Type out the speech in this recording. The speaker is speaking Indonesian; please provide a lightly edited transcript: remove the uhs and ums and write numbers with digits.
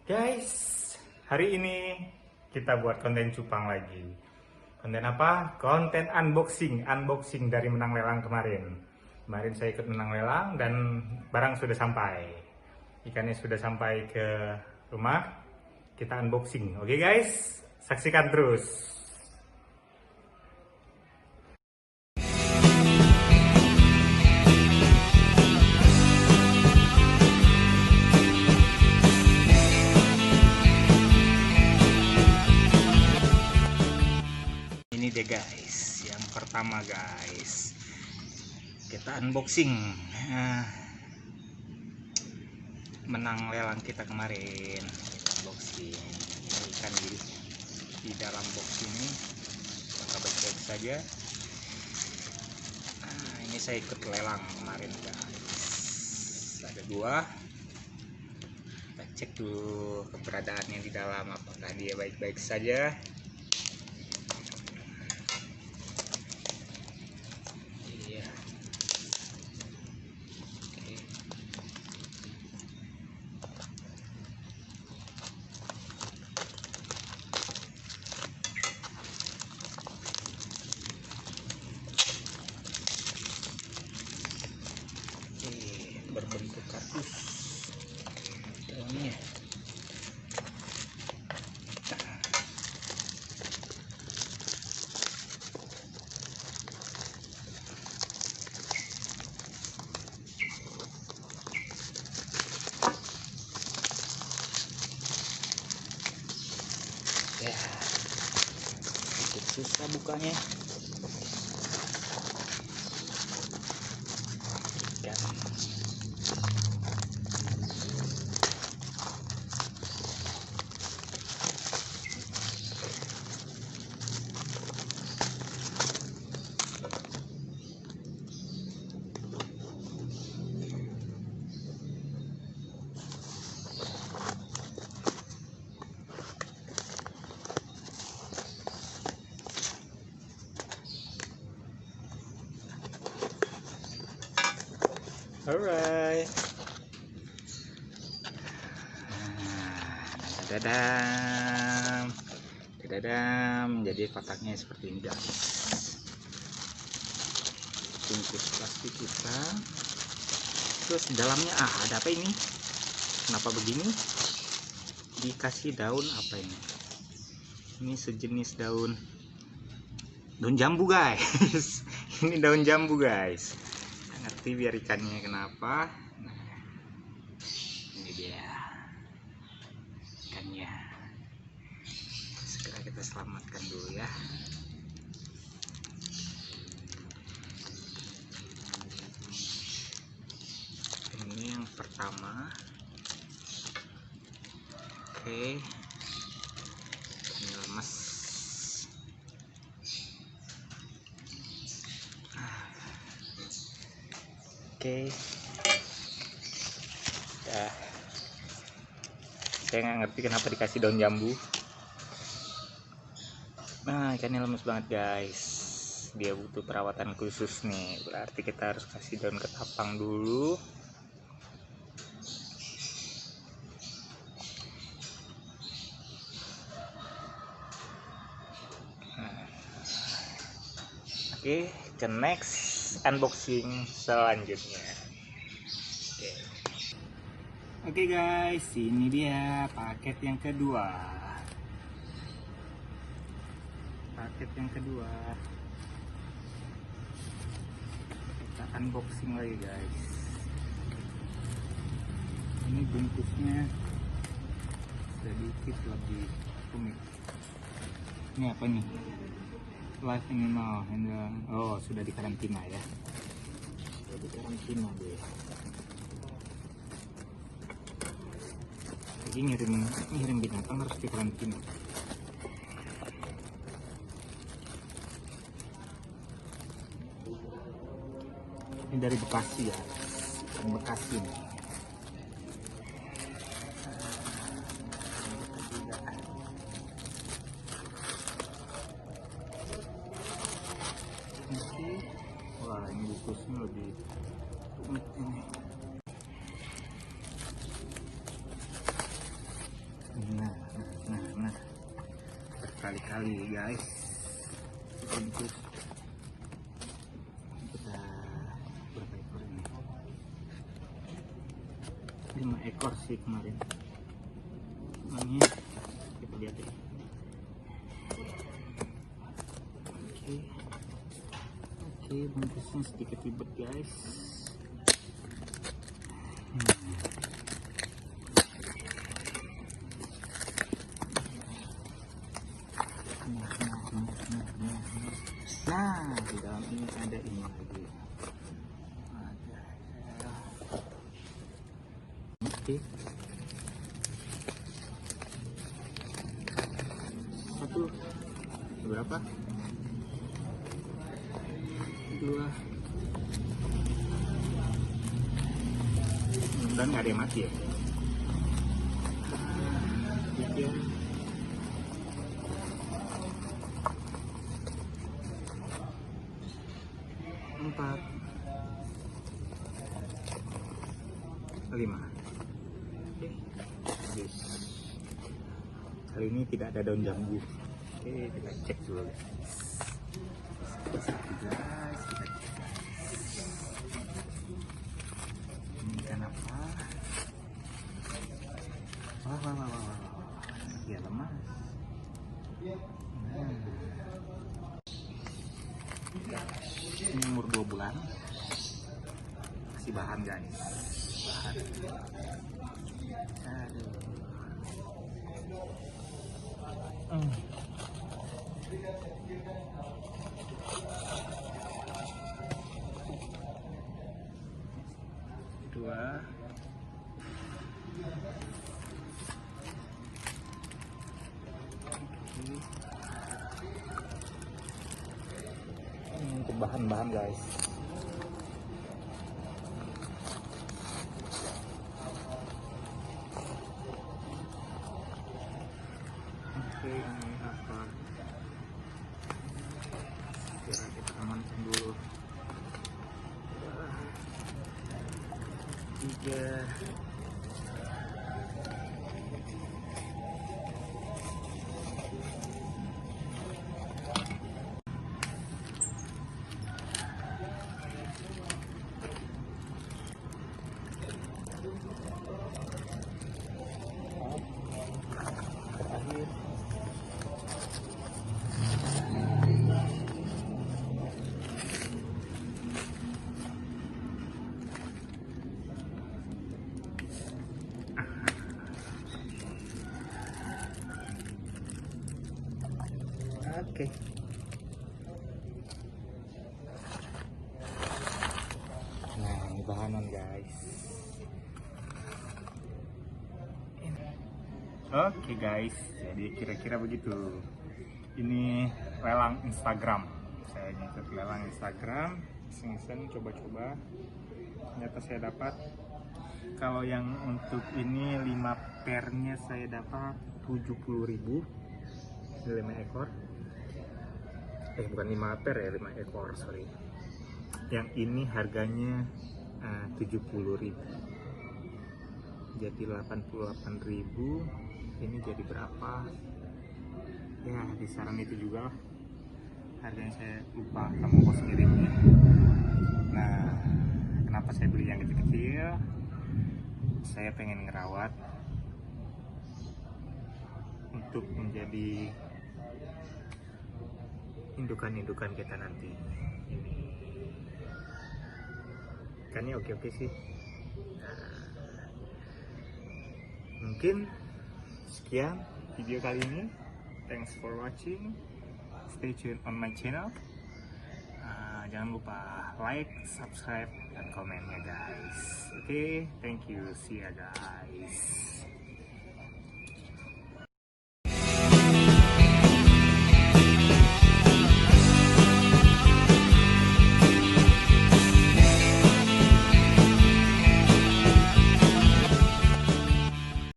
Guys, hari ini kita buat konten cupang lagi. Konten apa? Konten unboxing dari menang lelang kemarin. Kemarin saya ikut menang lelang dan barang sudah sampai. Ikannya sudah sampai ke rumah. Kita unboxing. Oke guys, saksikan terus. Ini deh guys, yang pertama guys, kita unboxing menang lelang kita kemarin. Unboxing ini ikan di dalam box ini, maka baik-baik saja. Ini saya ikut lelang kemarin guys, ada dua. Kita cek dulu keberadaannya di dalam, apakah dia baik-baik saja. Berbentuk kardus dalamnya. Ya, sedikit susah bukanya. Alright. Dadam. Jadi kotaknya seperti ini guys. Bungkus plastik kita. Terus di dalamnya ada apa ini? Kenapa begini? Dikasih daun apa ini? Ini sejenis daun jambu guys. Ini daun jambu guys. Ngerti biar ikannya kenapa. Nah, ini dia ikannya. Segera kita selamatkan dulu ya. Ini yang pertama. Oke, ini lemes. Oke. Ya. Saya nggak ngerti kenapa dikasih daun jambu. Nah, ikannya lemes banget guys. Dia butuh perawatan khusus nih. Berarti kita harus kasih daun ketapang dulu. Oke, ke next unboxing selanjutnya. Oke guys, ini dia paket yang kedua. Kita unboxing lagi guys. Ini bungkusnya sedikit lebih rumit. Ini apa nih? Live animal, oh sudah dikarantina ya. Sudah dikarantina deh. Jadi ngirim binatang harus dikarantina. Ini dari Bekasi ya, Bekasi nih. Wah, ini bungkusnya lebih rumit ini. berkali-kali guys untuk kita berapa ekor ini, 5 ekor sih kemarin. Ini kita lihat ya. Oke, bungkusnya sedikit ribet guys. Nah, di dalam ini ada ini lagi. Oke. Satu, berapa? 2. Dan nggak ada yang mati ya. 3. 4. 5. Oke, habis. Kali ini tidak ada daun jambu. Oke, kita cek dulu guys. Ini ikan apa? Wah. Ya lemas. Ini umur 2 bulan. Kasih bahan guys. Bahan. Aduh. Dua. Ini untuk bahan-bahan guys. Oke, ini apa? Kira kita amankan dulu. 3. Terakhir. Oke. Nah, ini bahanan guys. Oke guys, jadi kira-kira begitu. Ini lelang Instagram. Saya ngikut lelang Instagram, iseng-iseng coba-coba. Ternyata saya dapat. Kalau yang untuk ini 5 pernya saya dapat 70.000. 5 ekor. Bukan 5 per ya, 5 ekor, sorry. Yang ini harganya 70.000. Jadi 88.000. Ini jadi berapa? Ya, di saran itu juga lah. Harganya saya lupa sama ongkos kirimnya. Nah, kenapa saya beli yang kecil-kecil? Saya pengen ngerawat untuk menjadi indukan-indukan kita nanti. Ini ikannya oke-oke sih. Nah, mungkin sekian video kali ini. Thanks for watching. Stay tuned on my channel. Jangan lupa like, subscribe, dan komen ya guys. Oke, thank you. See ya guys.